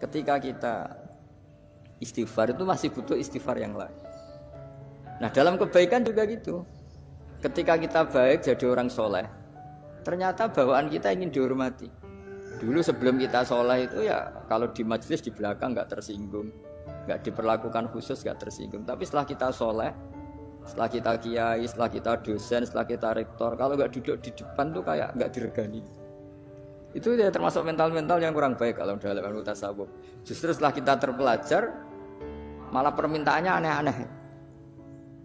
Ketika kita istighfar itu masih butuh istighfar yang lain. Nah dalam kebaikan juga gitu. Ketika kita baik jadi orang soleh, ternyata bawaan kita ingin dihormati. Dulu sebelum kita soleh itu ya kalau di majelis di belakang nggak tersinggung, nggak diperlakukan khusus nggak tersinggung. Tapi setelah kita soleh, setelah kita kiai, setelah kita dosen, setelah kita rektor, kalau nggak duduk di depan tuh kayak nggak diregani. Itu ya termasuk mental-mental yang kurang baik kalau dalam ilmu tasawuf. Justru setelah kita terpelajar, malah permintaannya aneh-aneh.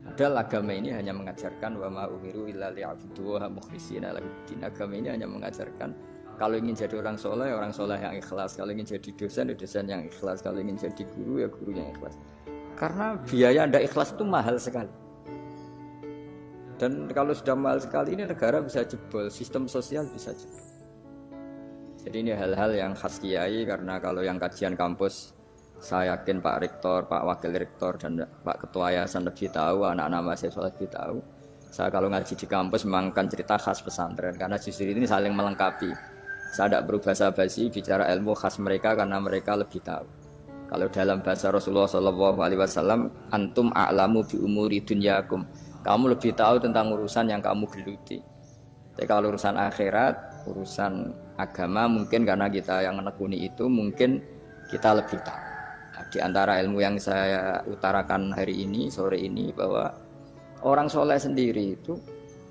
Padahal agama ini hanya mengajarkan wa ma umiru illa liya'budu wa mukhlishina lahuddin. Agama ini hanya mengajarkan kalau ingin jadi orang soleh yang ikhlas. Kalau ingin jadi dosen, ya dosen yang ikhlas. Kalau ingin jadi guru, ya guru yang ikhlas. Karena biaya Anda ikhlas itu mahal sekali. Dan kalau sudah mahal sekali ini negara bisa jebol, sistem sosial bisa jebol. Jadi ini hal-hal yang khas kiai, karena kalau yang kajian kampus saya yakin Pak Rektor, Pak Wakil Rektor dan Pak Ketua Yayasan lebih tahu, anak-anak mahasiswa lebih tahu. Saya kalau ngaji di kampus memang kan cerita khas pesantren, karena justru ini saling melengkapi. Saya tidak berbahasa basi bicara ilmu khas mereka karena mereka lebih tahu. Kalau dalam bahasa Rasulullah SAW, antum a'lamu bi umuri dunyakum. Kamu lebih tahu tentang urusan yang kamu geluti. Jadi kalau urusan akhirat, urusan agama mungkin karena kita yang menekuni itu mungkin kita lebih tahu. Nah, di antara ilmu yang saya utarakan hari ini, sore ini, bahwa orang soleh sendiri itu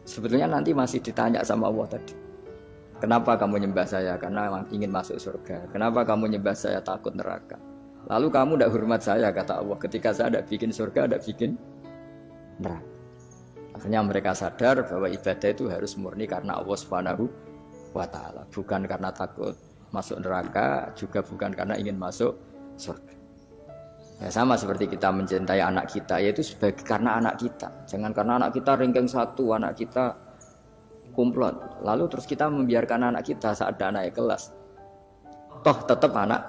sebetulnya nanti masih ditanya sama Allah tadi. Kenapa kamu nyembah saya? Karena ingin masuk surga. Kenapa kamu nyembah saya? Takut neraka. Lalu kamu tidak hormat saya, kata Allah. Ketika saya tidak bikin surga, tidak bikin neraka. Akhirnya mereka sadar bahwa ibadah itu harus murni karena Allah Subhanahu wa ta'ala, bukan karena takut masuk neraka, juga bukan karena ingin masuk surga. Ya sama seperti kita mencintai anak kita, yaitu sebagai karena anak kita. Jangan karena anak kita ranking 1, anak kita kumplot, lalu terus kita membiarkan anak kita saat ada naik kelas. Toh tetap anak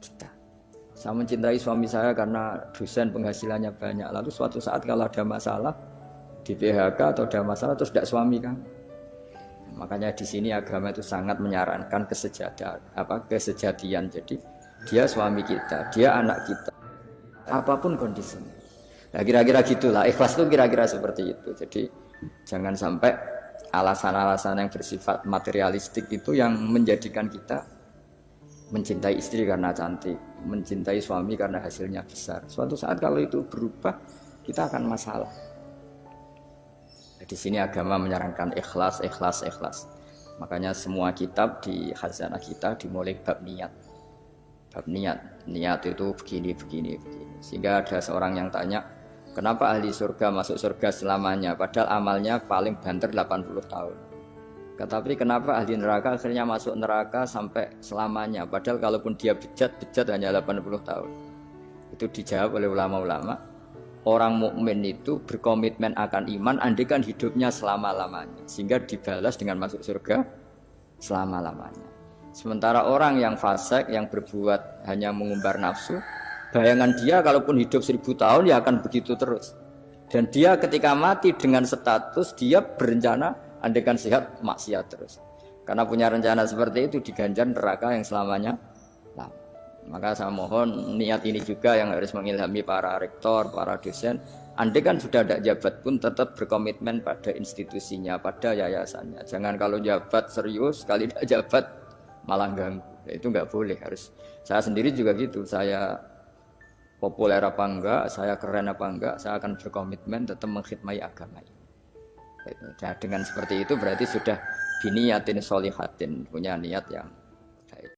kita. Saya mencintai suami saya karena dosen penghasilannya banyak, lalu suatu saat kalau ada masalah di PHK atau ada masalah terus tidak suami kan. Makanya di sini agama itu sangat menyarankan kesejatian. Jadi dia suami kita, dia anak kita, apapun kondisinya. Nah kira-kira gitulah, ikhlas itu kira-kira seperti itu. Jadi jangan sampai alasan-alasan yang bersifat materialistik itu yang menjadikan kita mencintai istri karena cantik, mencintai suami karena hasilnya besar. Suatu saat kalau itu berubah, kita akan masalah. Di sini agama menyarankan ikhlas. Makanya semua kitab di khazanah kita dimulai bab niat. Bab niat itu begini. Sehingga ada seorang yang tanya, kenapa ahli surga masuk surga selamanya? Padahal amalnya paling banter 80 tahun. Tetapi kenapa ahli neraka akhirnya masuk neraka sampai selamanya? Padahal kalaupun dia bejat hanya 80 tahun. Itu dijawab oleh ulama-ulama. Orang mukmin itu berkomitmen akan iman andaikan hidupnya selama-lamanya, sehingga dibalas dengan masuk surga selama-lamanya. Sementara orang yang fasik, yang berbuat hanya mengumbar nafsu, bayangan dia kalaupun hidup 1000 tahun ya akan begitu terus. Dan dia ketika mati dengan status dia berencana andaikan sehat maksiat terus. Karena punya rencana seperti itu diganjar neraka yang selamanya lama. Maka saya mohon niat ini juga yang harus mengilhami para rektor, para dosen. Andai kan sudah tidak jabat pun tetap berkomitmen pada institusinya, pada yayasannya. Jangan kalau jabat serius, kali tidak jabat malah ganggu. Itu nggak boleh. Harus. Saya sendiri juga gitu. Saya populer apa enggak, saya keren apa enggak, saya akan berkomitmen tetap mengkhidmati agama ini. Nah, dengan seperti itu berarti sudah biniyatin solihatin, punya niat yang